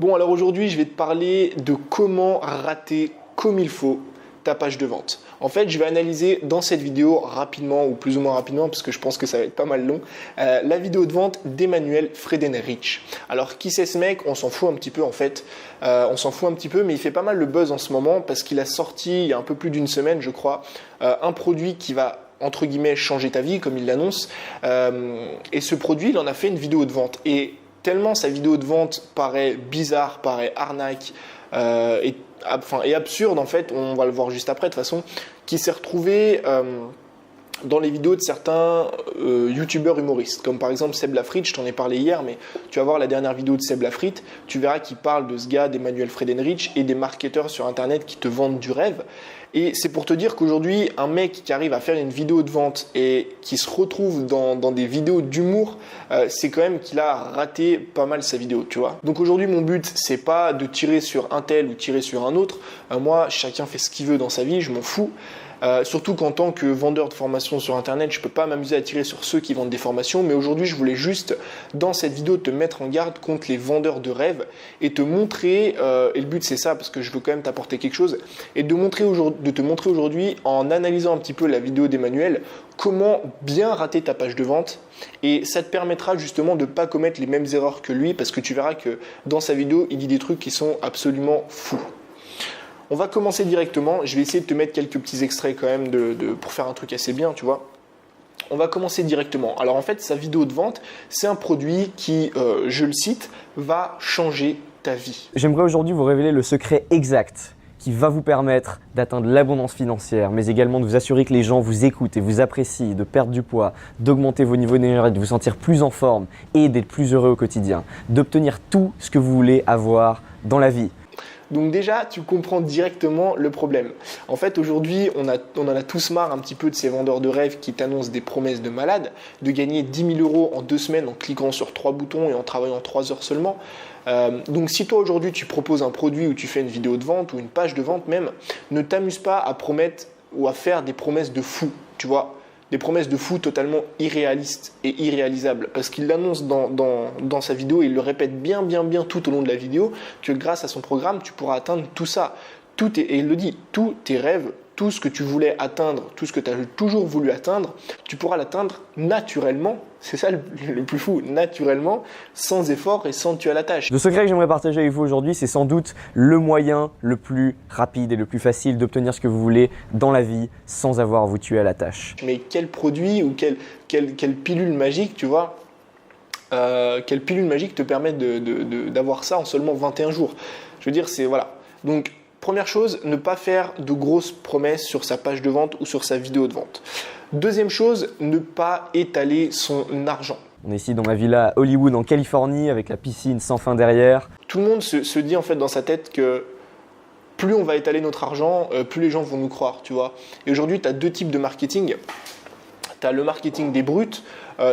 Bon, alors aujourd'hui, je vais te parler de comment rater comme il faut ta page de vente. En fait, je vais analyser dans cette vidéo rapidement ou plus ou moins rapidement parce que je pense que ça va être pas mal long, la vidéo de vente d'Emmanuel Friedenreich. Alors, qui c'est ce mec? On s'en fout un petit peu en fait. On s'en fout un petit peu, mais il fait pas mal le buzz en ce moment parce qu'il a sorti il y a un peu plus d'une semaine, je crois, un produit qui va entre guillemets changer ta vie, comme il l'annonce. Et ce produit, il en a fait une vidéo de vente. Et tellement sa vidéo de vente paraît bizarre, paraît arnaque et absurde en fait, on va le voir juste après de toute façon, qui s'est retrouvé dans les vidéos de certains youtubeurs humoristes, comme par exemple Seb Lafrite, je t'en ai parlé hier, mais tu vas voir la dernière vidéo de Seb Lafrite, tu verras qu'il parle de ce gars, d'Emmanuel Friedenreich et des marketeurs sur internet qui te vendent du rêve. Et c'est pour te dire qu'aujourd'hui, un mec qui arrive à faire une vidéo de vente et qui se retrouve dans des vidéos d'humour, c'est quand même qu'il a raté pas mal sa vidéo, tu vois. Donc aujourd'hui, mon but, c'est pas de tirer sur un tel ou tirer sur un autre. Moi, chacun fait ce qu'il veut dans sa vie, je m'en fous. Surtout qu'en tant que vendeur de formation sur internet, je peux pas m'amuser à tirer sur ceux qui vendent des formations, mais aujourd'hui je voulais juste dans cette vidéo te mettre en garde contre les vendeurs de rêves et te montrer, et le but c'est ça parce que je veux quand même t'apporter quelque chose, et de te montrer aujourd'hui en analysant un petit peu la vidéo d'Emmanuel comment bien rater ta page de vente, et ça te permettra justement de ne pas commettre les mêmes erreurs que lui parce que tu verras que dans sa vidéo il dit des trucs qui sont absolument fous. On va commencer directement, je vais essayer de te mettre quelques petits extraits quand même pour faire un truc assez bien, tu vois. On va commencer directement. Alors en fait, sa vidéo de vente, c'est un produit qui, je le cite, va changer ta vie. J'aimerais aujourd'hui vous révéler le secret exact qui va vous permettre d'atteindre l'abondance financière, mais également de vous assurer que les gens vous écoutent et vous apprécient, de perdre du poids, d'augmenter vos niveaux d'énergie, de vous sentir plus en forme et d'être plus heureux au quotidien, d'obtenir tout ce que vous voulez avoir dans la vie. Donc déjà, tu comprends directement le problème. En fait, aujourd'hui, on en a tous marre un petit peu de ces vendeurs de rêves qui t'annoncent des promesses de malade, de gagner 10 000 € en 2 semaines en cliquant sur 3 boutons et en travaillant 3 heures seulement. Donc si toi aujourd'hui tu proposes un produit ou tu fais une vidéo de vente ou une page de vente même, ne t'amuse pas à promettre ou à faire des promesses de fou, tu vois. Des promesses de fou totalement irréalistes et irréalisables. Parce qu'il l'annonce dans sa vidéo, et il le répète bien tout au long de la vidéo, que grâce à son programme, tu pourras atteindre tout ça. Et il le dit, tous tes rêves, tout ce que tu voulais atteindre, tout ce que tu as toujours voulu atteindre, tu pourras l'atteindre naturellement. C'est ça le plus fou, naturellement, sans effort et sans tuer à la tâche. Le secret que j'aimerais partager avec vous aujourd'hui, c'est sans doute le moyen le plus rapide et le plus facile d'obtenir ce que vous voulez dans la vie sans avoir à vous tuer à la tâche. Mais quel produit ou quelle pilule magique, tu vois, quelle pilule magique te permet d'avoir ça en seulement 21 jours? Je veux dire, c'est voilà. Donc, première chose, ne pas faire de grosses promesses sur sa page de vente ou sur sa vidéo de vente. Deuxième chose, ne pas étaler son argent. On est ici dans ma villa à Hollywood en Californie avec la piscine sans fin derrière. Tout le monde se dit en fait dans sa tête que plus on va étaler notre argent, plus les gens vont nous croire, tu vois. Et aujourd'hui, tu as deux types de marketing. Tu as le marketing des brutes,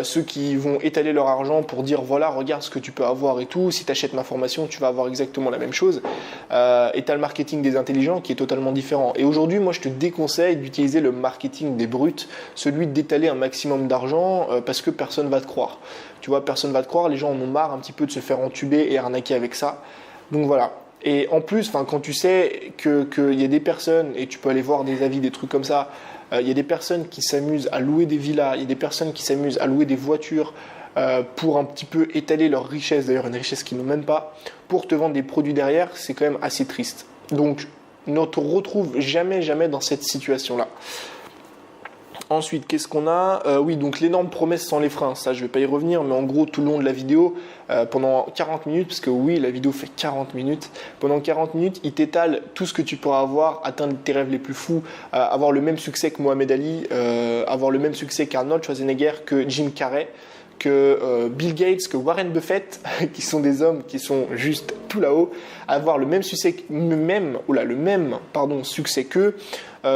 ceux qui vont étaler leur argent pour dire voilà, regarde ce que tu peux avoir et tout, si tu achètes ma formation, tu vas avoir exactement la même chose. Et tu as le marketing des intelligents qui est totalement différent. Et aujourd'hui, moi, je te déconseille d'utiliser le marketing des brutes, celui d'étaler un maximum d'argent parce que personne ne va te croire. Tu vois, personne ne va te croire, les gens en ont marre un petit peu de se faire entuber et arnaquer avec ça. Donc voilà. Et en plus, quand tu sais qu'il y a des personnes, et tu peux aller voir des avis, des trucs comme ça, il y a des personnes qui s'amusent à louer des villas, il y a des personnes qui s'amusent à louer des voitures pour un petit peu étaler leur richesse, d'ailleurs une richesse qu'ils n'ont même pas, pour te vendre des produits derrière, c'est quand même assez triste. Donc ne te retrouve jamais dans cette situation-là. Ensuite, qu'est-ce qu'on a? Oui, donc l'énorme promesse sans les freins, ça je ne vais pas y revenir, mais en gros tout le long de la vidéo, pendant 40 minutes, parce que oui, la vidéo fait 40 minutes, pendant 40 minutes, il t'étale tout ce que tu pourras avoir, atteindre tes rêves les plus fous, avoir le même succès que Mohamed Ali, avoir le même succès qu'Arnold Schwarzenegger, que Jim Carrey, que Bill Gates, que Warren Buffett, qui sont des hommes qui sont juste tout là-haut, avoir le même succès, succès qu'eux,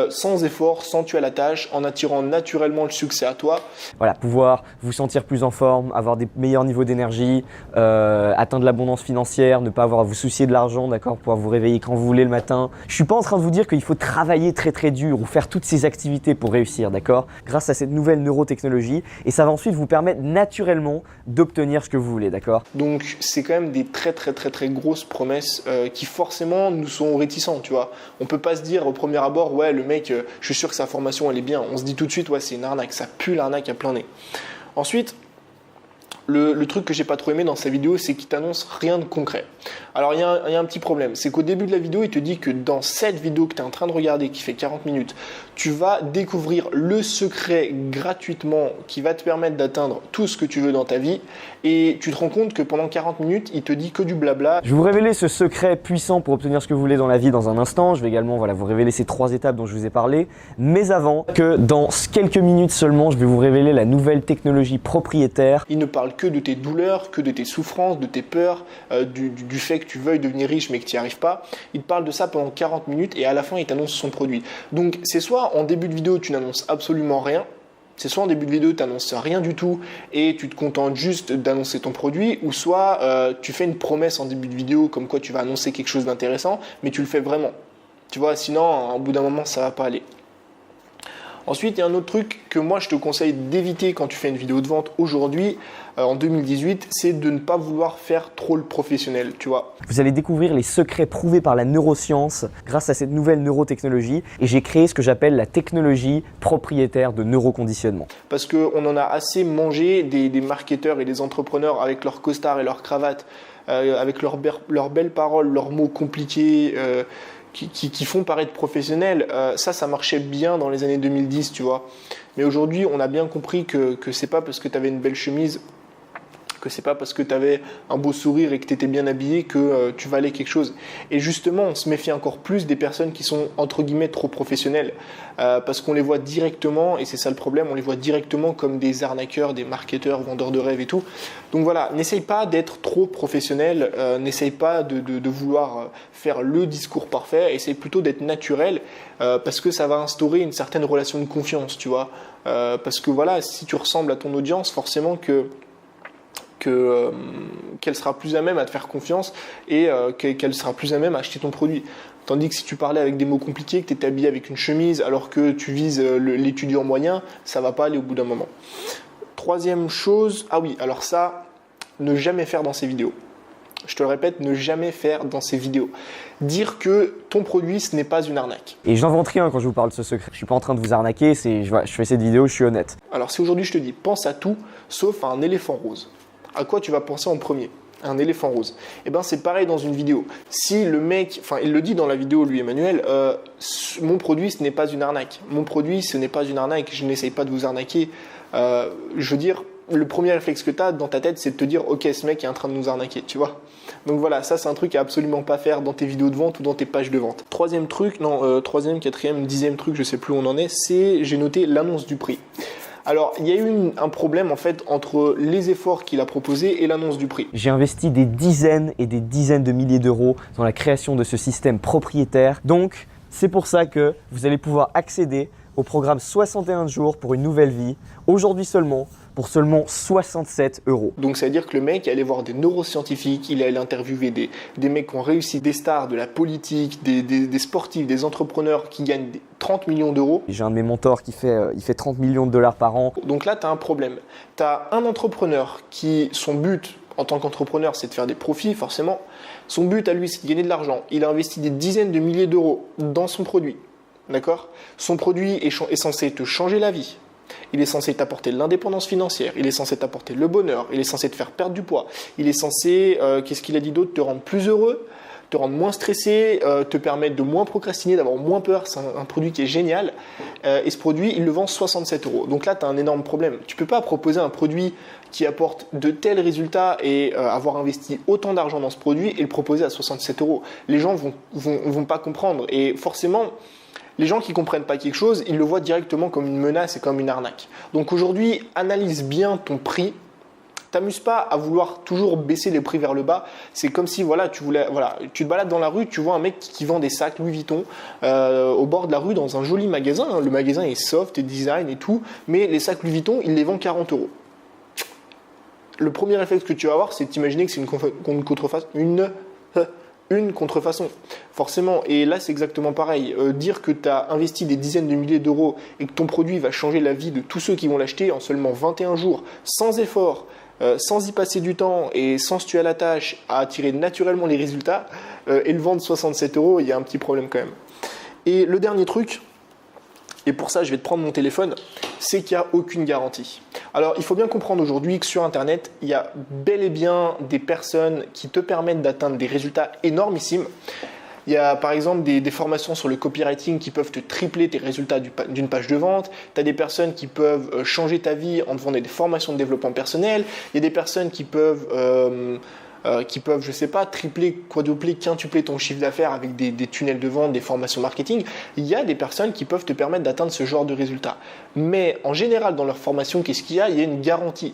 sans effort, sans tuer à la tâche, en attirant naturellement le succès à toi. Voilà, pouvoir vous sentir plus en forme, avoir des meilleurs niveaux d'énergie, atteindre l'abondance financière, ne pas avoir à vous soucier de l'argent, d'accord, pouvoir vous réveiller quand vous voulez le matin. Je suis pas en train de vous dire qu'il faut travailler très dur ou faire toutes ces activités pour réussir, d'accord, grâce à cette nouvelle neurotechnologie, et ça va ensuite vous permettre naturellement d'obtenir ce que vous voulez, d'accord. Donc c'est quand même des très gros grosses promesses qui forcément nous sont réticents, tu vois. On peut pas se dire au premier abord, ouais, le mec, je suis sûr que sa formation, elle est bien. On se dit tout de suite, ouais, c'est une arnaque, ça pue l'arnaque à plein nez. Ensuite, le truc que j'ai pas trop aimé dans sa vidéo, c'est qu'il t'annonce rien de concret. Alors il y a un petit problème, c'est qu'au début de la vidéo, il te dit que dans cette vidéo que tu es en train de regarder, qui fait 40 minutes, tu vas découvrir le secret gratuitement qui va te permettre d'atteindre tout ce que tu veux dans ta vie, et tu te rends compte que pendant 40 minutes, il te dit que du blabla. Je vais vous révéler ce secret puissant pour obtenir ce que vous voulez dans la vie dans un instant. Je vais également vous révéler ces 3 étapes dont je vous ai parlé. Mais avant que dans quelques minutes seulement, je vais vous révéler la nouvelle technologie propriétaire. Il ne parle que de tes douleurs, que de tes souffrances, de tes peurs, du fait que tu veuilles devenir riche mais que tu n'y arrives pas. Il te parle de ça pendant 40 minutes et à la fin, il t'annonce son produit. Donc c'est soit en début de vidéo, tu n'annonces absolument rien. C'est soit en début de vidéo, tu n'annonces rien du tout et tu te contentes juste d'annoncer ton produit, ou soit tu fais une promesse en début de vidéo comme quoi tu vas annoncer quelque chose d'intéressant, mais tu le fais vraiment. Tu vois, sinon, au bout d'un moment, ça ne va pas aller. Ensuite, il y a un autre truc que moi, je te conseille d'éviter quand tu fais une vidéo de vente aujourd'hui, en 2018, c'est de ne pas vouloir faire trop le professionnel, tu vois. Vous allez découvrir les secrets prouvés par la neuroscience grâce à cette nouvelle neurotechnologie, et j'ai créé ce que j'appelle la technologie propriétaire de neuroconditionnement. Parce qu'on en a assez mangé des marketeurs et des entrepreneurs avec leurs costards et leurs cravates, avec leurs belles paroles, leurs mots compliqués, qui font paraître professionnels. Ça marchait bien dans les années 2010, tu vois. Mais aujourd'hui, on a bien compris que c'est pas parce que tu avais une belle chemise, que c'est pas parce que tu avais un beau sourire et que tu étais bien habillé que tu valais quelque chose. Et justement, on se méfie encore plus des personnes qui sont entre guillemets trop professionnelles, parce qu'on les voit directement, et c'est ça le problème, on les voit directement comme des arnaqueurs, des marketeurs, vendeurs de rêves et tout. Donc voilà, n'essaye pas d'être trop professionnel, n'essaye pas de vouloir faire le discours parfait, essaye plutôt d'être naturel, parce que ça va instaurer une certaine relation de confiance, tu vois. Parce que voilà, si tu ressembles à ton audience, forcément qu'elle sera plus à même à te faire confiance et qu'elle sera plus à même à acheter ton produit. Tandis que si tu parlais avec des mots compliqués, que tu étais habillé avec une chemise alors que tu vises l'étudiant moyen, ça va pas aller au bout d'un moment. Troisième chose, ah oui, alors ça, ne jamais faire dans ces vidéos. Je te le répète, ne jamais faire dans ces vidéos. Dire que ton produit, ce n'est pas une arnaque. Et j'invente rien quand je vous parle de ce secret. Je suis pas en train de vous arnaquer, je fais cette vidéo, je suis honnête. Alors si aujourd'hui je te dis, pense à tout sauf à un éléphant rose. À quoi tu vas penser en premier ? Un éléphant rose. Et ben c'est pareil dans une vidéo. Si le mec, enfin il le dit dans la vidéo lui Emmanuel, mon produit ce n'est pas une arnaque. Mon produit ce n'est pas une arnaque. Je n'essaye pas de vous arnaquer. Je veux dire, le premier réflexe que tu as dans ta tête c'est de te dire ok ce mec est en train de nous arnaquer, tu vois. Donc voilà, ça c'est un truc à absolument pas faire dans tes vidéos de vente ou dans tes pages de vente. Troisième, quatrième, 10e truc, je sais plus où on en est, c'est j'ai noté l'annonce du prix. Alors, il y a eu un problème en fait entre les efforts qu'il a proposés et l'annonce du prix. J'ai investi des dizaines et des dizaines de milliers d'euros dans la création de ce système propriétaire. Donc, c'est pour ça que vous allez pouvoir accéder au programme 61 jours pour une nouvelle vie, aujourd'hui seulement, pour seulement 67 €. Donc ça veut dire que le mec allait voir des neuroscientifiques, il allait interviewer des mecs qui ont réussi, des stars de la politique, des sportifs, des entrepreneurs qui gagnent 30 millions d'euros. J'ai un de mes mentors qui fait 30 millions de dollars par an. Donc là, tu as un problème. Tu as un entrepreneur qui, son but en tant qu'entrepreneur, c'est de faire des profits forcément. Son but à lui, c'est de gagner de l'argent. Il a investi des dizaines de milliers d'euros dans son produit. D'accord ? Son produit est censé te changer la vie. Il est censé t'apporter l'indépendance financière, il est censé t'apporter le bonheur, il est censé te faire perdre du poids, il est censé, qu'est-ce qu'il a dit d'autre, te rendre plus heureux, te rendre moins stressé, te permettre de moins procrastiner, d'avoir moins peur. C'est un produit qui est génial. Et ce produit, il le vend 67 €. Donc là, tu as un énorme problème. Tu ne peux pas proposer un produit qui apporte de tels résultats et avoir investi autant d'argent dans ce produit et le proposer à 67 €. Les gens vont pas comprendre. Et forcément, les gens qui ne comprennent pas quelque chose, ils le voient directement comme une menace et comme une arnaque. Donc aujourd'hui, analyse bien ton prix. T'amuse pas à vouloir toujours baisser les prix vers le bas. C'est comme si tu te balades dans la rue, tu vois un mec qui vend des sacs Louis Vuitton au bord de la rue dans un joli magasin. Le magasin est soft et design et tout, mais les sacs Louis Vuitton, il les vend 40 €. Le premier réflexe que tu vas avoir, c'est d'imaginer que c'est une contrefaçon. Une contrefaçon, forcément. Et là, c'est exactement pareil. Dire que tu as investi des dizaines de milliers d'euros et que ton produit va changer la vie de tous ceux qui vont l'acheter en seulement 21 jours, sans effort, sans y passer du temps et sans se tuer à la tâche à attirer naturellement les résultats et le vendre 67 €, il y a un petit problème quand même. Et le dernier truc, et pour ça je vais te prendre mon téléphone, c'est qu'il n'y a aucune garantie. Alors il faut bien comprendre aujourd'hui que sur internet, il y a bel et bien des personnes qui te permettent d'atteindre des résultats énormissimes. Il y a par exemple des formations sur le copywriting qui peuvent te tripler tes résultats d'une page de vente. Tu as des personnes qui peuvent changer ta vie en te vendant des formations de développement personnel. Il y a des personnes qui peuvent, je sais pas, tripler, quadrupler, quintupler ton chiffre d'affaires avec des tunnels de vente, des formations marketing. Il y a des personnes qui peuvent te permettre d'atteindre ce genre de résultats. Mais en général, dans leur formation, qu'est-ce qu'il y a? Il y a une garantie.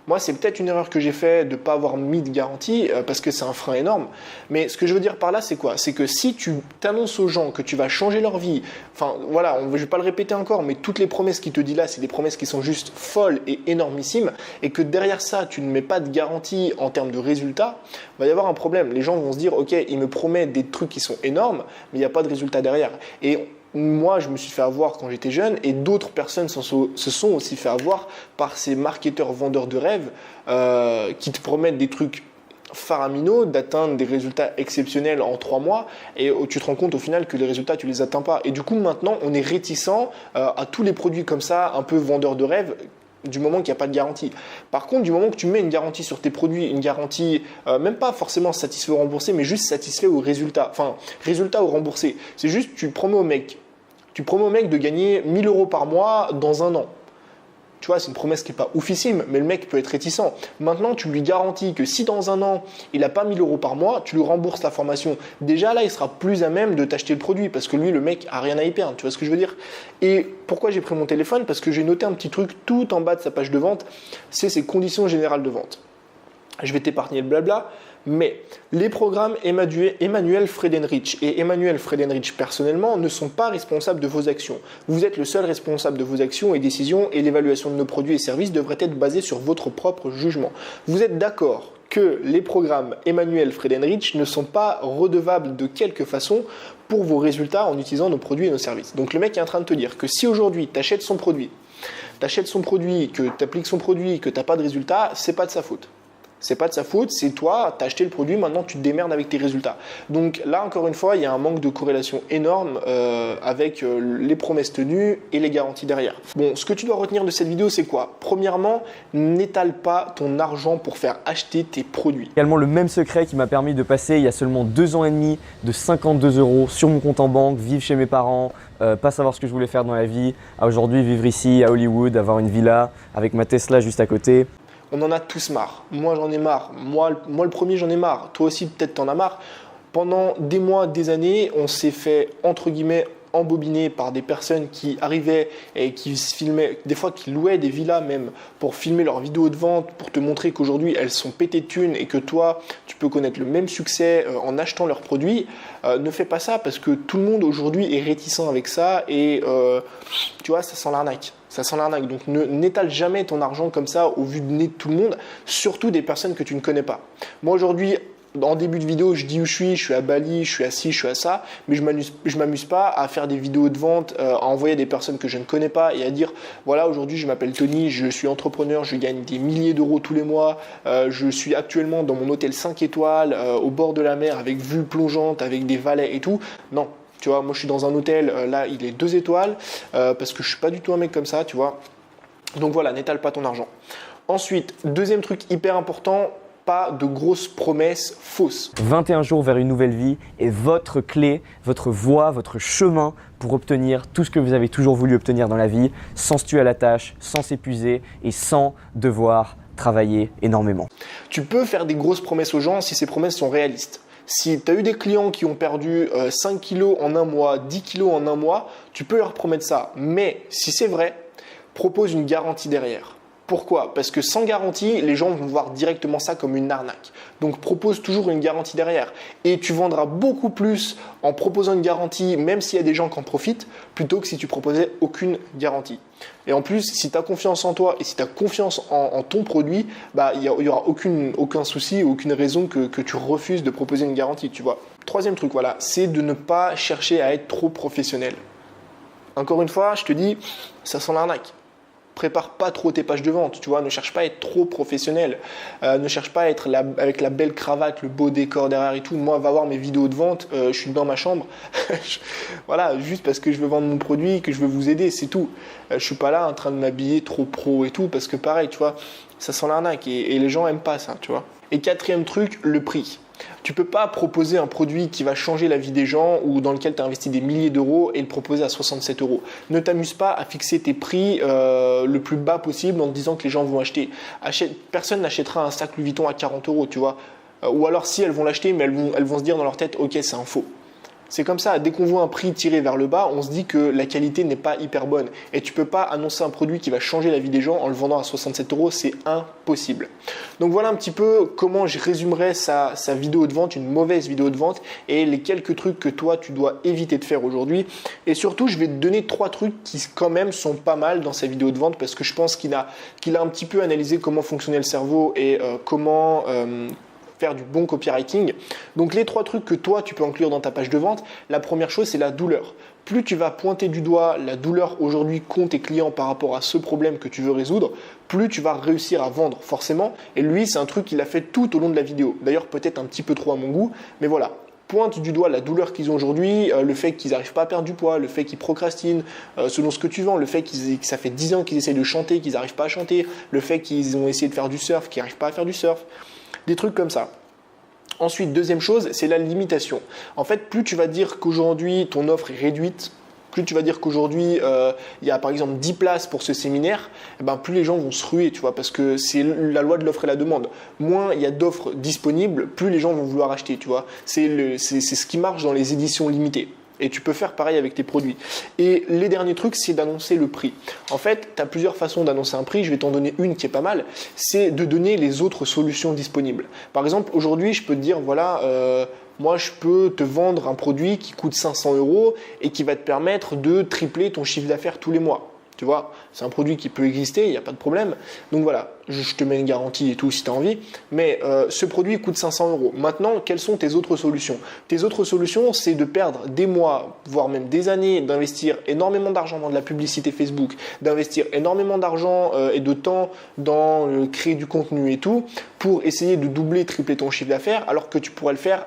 Moi, c'est peut-être une erreur que j'ai fait de ne pas avoir mis de garantie parce que c'est un frein énorme. Mais ce que je veux dire par là, c'est quoi? C'est que si tu t'annonces aux gens que tu vas changer leur vie, enfin voilà, je ne vais pas le répéter encore, mais toutes les promesses qu'il te dit là, c'est des promesses qui sont juste folles et énormissimes, et que derrière ça, tu ne mets pas de garantie en termes de résultats, il va y avoir un problème. Les gens vont se dire, ok, il me promet des trucs qui sont énormes, mais il n'y a pas de résultat derrière. Et moi, je me suis fait avoir quand j'étais jeune et d'autres personnes se sont aussi fait avoir par ces marketeurs vendeurs de rêves qui te promettent des trucs faramineux, d'atteindre des résultats exceptionnels en 3 mois et tu te rends compte au final que les résultats, tu les atteins pas. Et du coup, maintenant, on est réticent à tous les produits comme ça, un peu vendeurs de rêves, du moment qu'il n'y a pas de garantie. Par contre, du moment que tu mets une garantie sur tes produits, une garantie même pas forcément satisfait ou remboursé, mais juste satisfait au résultat, enfin résultat ou remboursé. C'est juste tu promets au mec de gagner 1 000 € par mois dans un an. Tu vois, c'est une promesse qui n'est pas oufissime, mais le mec peut être réticent. Maintenant, tu lui garantis que si dans un an, il n'a pas 1 000 € par mois, tu lui rembourses la formation. Déjà là, il sera plus à même de t'acheter le produit parce que lui, le mec, a rien à y perdre. Tu vois ce que je veux dire? Et pourquoi j'ai pris mon téléphone? Parce que j'ai noté un petit truc tout en bas de sa page de vente, c'est ses conditions générales de vente. Je vais t'épargner le blabla, mais les programmes Emmanuel Friedenrich et Emmanuel Friedenrich personnellement ne sont pas responsables de vos actions. Vous êtes le seul responsable de vos actions et décisions et l'évaluation de nos produits et services devrait être basée sur votre propre jugement. Vous êtes d'accord que les programmes Emmanuel Friedenrich ne sont pas redevables de quelque façon pour vos résultats en utilisant nos produits et nos services. Donc le mec est en train de te dire que si aujourd'hui tu achètes son produit, que tu appliques son produit, que tu n'as pas de résultat, c'est pas de sa faute. C'est pas de sa faute, c'est toi, tu as acheté le produit, maintenant tu te démerdes avec tes résultats. Donc là, encore une fois, il y a un manque de corrélation énorme avec les promesses tenues et les garanties derrière. Bon, ce que tu dois retenir de cette vidéo, c'est quoi? Premièrement, n'étale pas ton argent pour faire acheter tes produits. Également le même secret qui m'a permis de passer il y a seulement 2 ans et demi de 52 € sur mon compte en banque, vivre chez mes parents, pas savoir ce que je voulais faire dans la vie, à aujourd'hui vivre ici à Hollywood, avoir une villa avec ma Tesla juste à côté. On en a tous marre. Moi, j'en ai marre. Moi, le premier, j'en ai marre. Toi aussi, peut-être t'en as marre. Pendant des mois, des années, on s'est fait, entre guillemets, embobiner par des personnes qui arrivaient et qui se filmaient, des fois qui louaient des villas même pour filmer leurs vidéos de vente, pour te montrer qu'aujourd'hui elles sont pétées de thunes et que toi tu peux connaître le même succès en achetant leurs produits. Ne fais pas ça parce que tout le monde aujourd'hui est réticent avec ça et tu vois, ça sent l'arnaque. Ça sent l'arnaque. Donc n'étale jamais ton argent comme ça au vu de nez de tout le monde, surtout des personnes que tu ne connais pas. Moi aujourd'hui, en début de vidéo, je dis où je suis à Bali, je suis à ci, je suis à ça, mais je m'amuse pas à faire des vidéos de vente, à envoyer des personnes que je ne connais pas et à dire voilà, aujourd'hui je m'appelle Tony, je suis entrepreneur, je gagne des milliers d'euros tous les mois, je suis actuellement dans mon hôtel 5 étoiles au bord de la mer avec vue plongeante, avec des valets et tout. Non. Tu vois, moi je suis dans un hôtel, là il est 2 étoiles, parce que je suis pas du tout un mec comme ça, tu vois. Donc voilà, n'étale pas ton argent. Ensuite, deuxième truc hyper important, pas de grosses promesses fausses. 21 jours vers une nouvelle vie est votre clé, votre voie, votre chemin pour obtenir tout ce que vous avez toujours voulu obtenir dans la vie, sans se tuer à la tâche, sans s'épuiser et sans devoir travailler énormément. Tu peux faire des grosses promesses aux gens si ces promesses sont réalistes. Si tu as eu des clients qui ont perdu 5 kilos en un mois, 10 kilos en un mois, tu peux leur promettre ça. Mais si c'est vrai, propose une garantie derrière. Pourquoi? Parce que sans garantie, les gens vont voir directement ça comme une arnaque. Donc propose toujours une garantie derrière. Et tu vendras beaucoup plus en proposant une garantie, même s'il y a des gens qui en profitent, plutôt que si tu proposais aucune garantie. Et en plus, si tu as confiance en toi et si tu as confiance en ton produit, bah, il n'y aura aucun souci, aucune raison que tu refuses de proposer une garantie, tu vois. Troisième truc, voilà, c'est de ne pas chercher à être trop professionnel. Encore une fois, je te dis, ça sent l'arnaque. prépare pas trop tes pages de vente, tu vois, ne cherche pas à être trop professionnel, ne cherche pas à être avec la belle cravate, le beau décor derrière et tout. Moi, va voir mes vidéos de vente, je suis dans ma chambre, voilà, juste parce que je veux vendre mon produit, que je veux vous aider, c'est tout. Je suis pas là en train de m'habiller trop pro et tout, parce que pareil, tu vois, ça sent l'arnaque et les gens aiment pas ça, tu vois. Et quatrième truc, le prix. Tu peux pas proposer un produit qui va changer la vie des gens ou dans lequel tu as investi des milliers d'euros et le proposer à 67 euros. Ne t'amuse pas à fixer tes prix le plus bas possible en te disant que les gens vont acheter. Personne n'achètera un sac Louis Vuitton à 40 euros, tu vois. Ou alors si elles vont l'acheter, mais elles vont se dire dans leur tête, ok, c'est un faux. C'est comme ça, dès qu'on voit un prix tiré vers le bas, on se dit que la qualité n'est pas hyper bonne. Et tu ne peux pas annoncer un produit qui va changer la vie des gens en le vendant à 67 euros, c'est impossible. Donc voilà un petit peu comment je résumerais sa vidéo de vente, une mauvaise vidéo de vente, et les quelques trucs que toi tu dois éviter de faire aujourd'hui. Et surtout, je vais te donner 3 trucs qui quand même sont pas mal dans sa vidéo de vente parce que je pense qu'il a un petit peu analysé comment fonctionnait le cerveau et comment faire du bon copywriting. Donc les 3 trucs que toi tu peux inclure dans ta page de vente, la première chose c'est la douleur. Plus tu vas pointer du doigt la douleur aujourd'hui qu'ont tes clients par rapport à ce problème que tu veux résoudre, plus tu vas réussir à vendre forcément. Et lui c'est un truc qu'il a fait tout au long de la vidéo. D'ailleurs peut-être un petit peu trop à mon goût, mais voilà. Pointe du doigt la douleur qu'ils ont aujourd'hui, le fait qu'ils n'arrivent pas à perdre du poids, le fait qu'ils procrastinent selon ce que tu vends, le fait que ça fait 10 ans qu'ils essayent de chanter, qu'ils n'arrivent pas à chanter, le fait qu'ils ont essayé de faire du surf, qu'ils n'arrivent pas à faire du surf. Des trucs comme ça. Ensuite, deuxième chose, c'est la limitation. En fait, plus tu vas dire qu'aujourd'hui ton offre est réduite, plus tu vas dire qu'aujourd'hui il y a par exemple 10 places pour ce séminaire, plus les gens vont se ruer, tu vois, parce que c'est la loi de l'offre et la demande. Moins il y a d'offres disponibles, plus les gens vont vouloir acheter, tu vois. C'est ce qui marche dans les éditions limitées. Et tu peux faire pareil avec tes produits. Et les derniers trucs, c'est d'annoncer le prix. En fait, tu as plusieurs façons d'annoncer un prix. Je vais t'en donner une qui est pas mal. C'est de donner les autres solutions disponibles. Par exemple, aujourd'hui, je peux te dire, voilà, moi, je peux te vendre un produit qui coûte 500 euros et qui va te permettre de tripler ton chiffre d'affaires tous les mois. Tu vois, c'est un produit qui peut exister, il n'y a pas de problème. Donc voilà, je te mets une garantie et tout si tu as envie. Mais ce produit coûte 500 euros. Maintenant, quelles sont tes autres solutions? Tes autres solutions, c'est de perdre des mois, voire même des années, d'investir énormément d'argent dans de la publicité Facebook, d'investir énormément d'argent et de temps dans créer du contenu et tout, pour essayer de doubler, tripler ton chiffre d'affaires, alors que tu pourrais le faire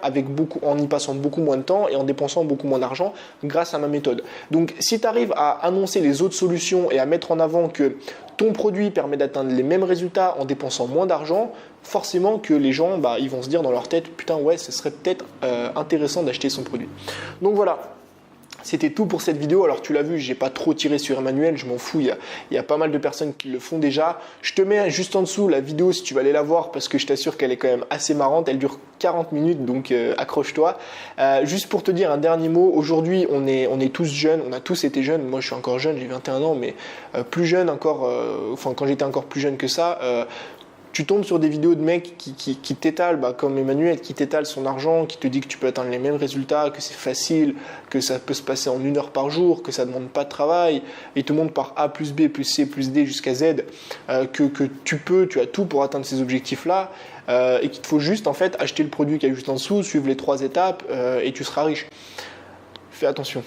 en y passant beaucoup moins de temps et en dépensant beaucoup moins d'argent grâce à ma méthode. Donc si tu arrives à annoncer les autres solutions et à mettre en avant que ton produit permet d'atteindre les mêmes résultats en dépensant moins d'argent, forcément que les gens ils vont se dire dans leur tête, putain ouais, ce serait peut-être intéressant d'acheter son produit. Donc voilà. C'était tout pour cette vidéo. Alors tu l'as vu, j'ai pas trop tiré sur Emmanuel, je m'en fous, il y a pas mal de personnes qui le font déjà. Je te mets juste en dessous la vidéo si tu vas aller la voir parce que je t'assure qu'elle est quand même assez marrante. Elle dure 40 minutes donc accroche-toi. Juste pour te dire un dernier mot, aujourd'hui on est tous jeunes, on a tous été jeunes. Moi je suis encore jeune, j'ai 21 ans, mais plus jeune encore, quand j'étais encore plus jeune que ça. Tu tombes sur des vidéos de mecs qui t'étalent, comme Emmanuel, qui t'étale son argent, qui te dit que tu peux atteindre les mêmes résultats, que c'est facile, que ça peut se passer en 1 heure par jour, que ça ne demande pas de travail. Il te montre par A plus B plus C plus D jusqu'à Z que tu as tout pour atteindre ces objectifs-là et qu'il te faut juste en fait acheter le produit qui est juste en dessous, suivre les 3 étapes et tu seras riche. Fais attention.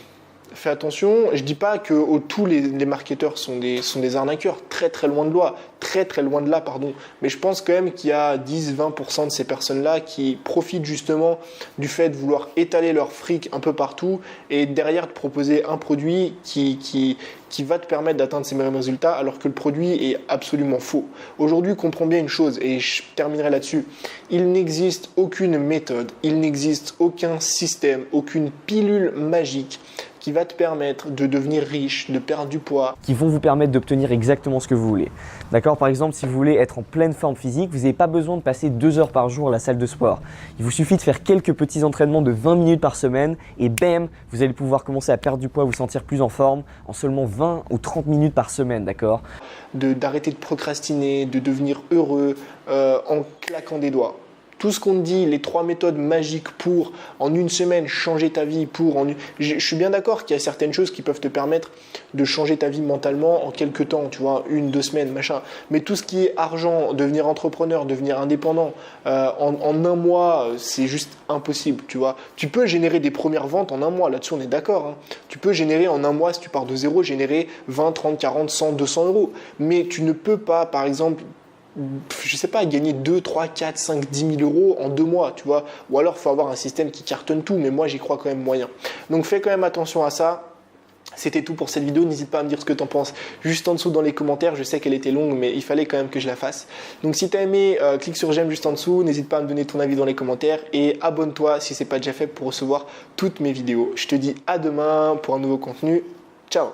Fais attention, je dis pas que tous les marketeurs sont des arnaqueurs, très très loin de là, pardon. Mais je pense quand même qu'il y a 10-20% de ces personnes-là qui profitent justement du fait de vouloir étaler leur fric un peu partout et derrière de proposer un produit qui va te permettre d'atteindre ces mêmes résultats alors que le produit est absolument faux. Aujourd'hui, comprends bien une chose et je terminerai là-dessus. Il n'existe aucune méthode, il n'existe aucun système, aucune pilule magique qui va te permettre de devenir riche, de perdre du poids. Qui vont vous permettre d'obtenir exactement ce que vous voulez. D'accord? Par exemple, si vous voulez être en pleine forme physique, vous n'avez pas besoin de passer 2 heures par jour à la salle de sport. Il vous suffit de faire quelques petits entraînements de 20 minutes par semaine et bam, vous allez pouvoir commencer à perdre du poids, vous sentir plus en forme en seulement 20 ou 30 minutes par semaine, d'accord? D'arrêter de procrastiner, de devenir heureux en claquant des doigts. tout ce qu'on te dit, les 3 méthodes magiques pour en une semaine changer ta vie, je suis bien d'accord qu'il y a certaines choses qui peuvent te permettre de changer ta vie mentalement en quelques temps, tu vois, 1-2 semaines, machin. Mais tout ce qui est argent, devenir entrepreneur, devenir indépendant, en un mois, c'est juste impossible, tu vois. Tu peux générer des premières ventes en un mois, là-dessus on est d'accord, hein. Tu peux générer en un mois, si tu pars de zéro, générer 20, 30, 40, 100, 200 euros. Mais tu ne peux pas, par exemple, je sais pas, gagner 2, 3, 4, 5, 10 000 euros en 2 mois, tu vois. Ou alors, il faut avoir un système qui cartonne tout, mais moi, j'y crois quand même moyen. Donc, fais quand même attention à ça. C'était tout pour cette vidéo, n'hésite pas à me dire ce que tu en penses juste en dessous dans les commentaires, je sais qu'elle était longue mais il fallait quand même que je la fasse. Donc si tu as aimé, clique sur j'aime juste en dessous, n'hésite pas à me donner ton avis dans les commentaires et abonne-toi si ce n'est pas déjà fait pour recevoir toutes mes vidéos. Je te dis à demain pour un nouveau contenu, ciao.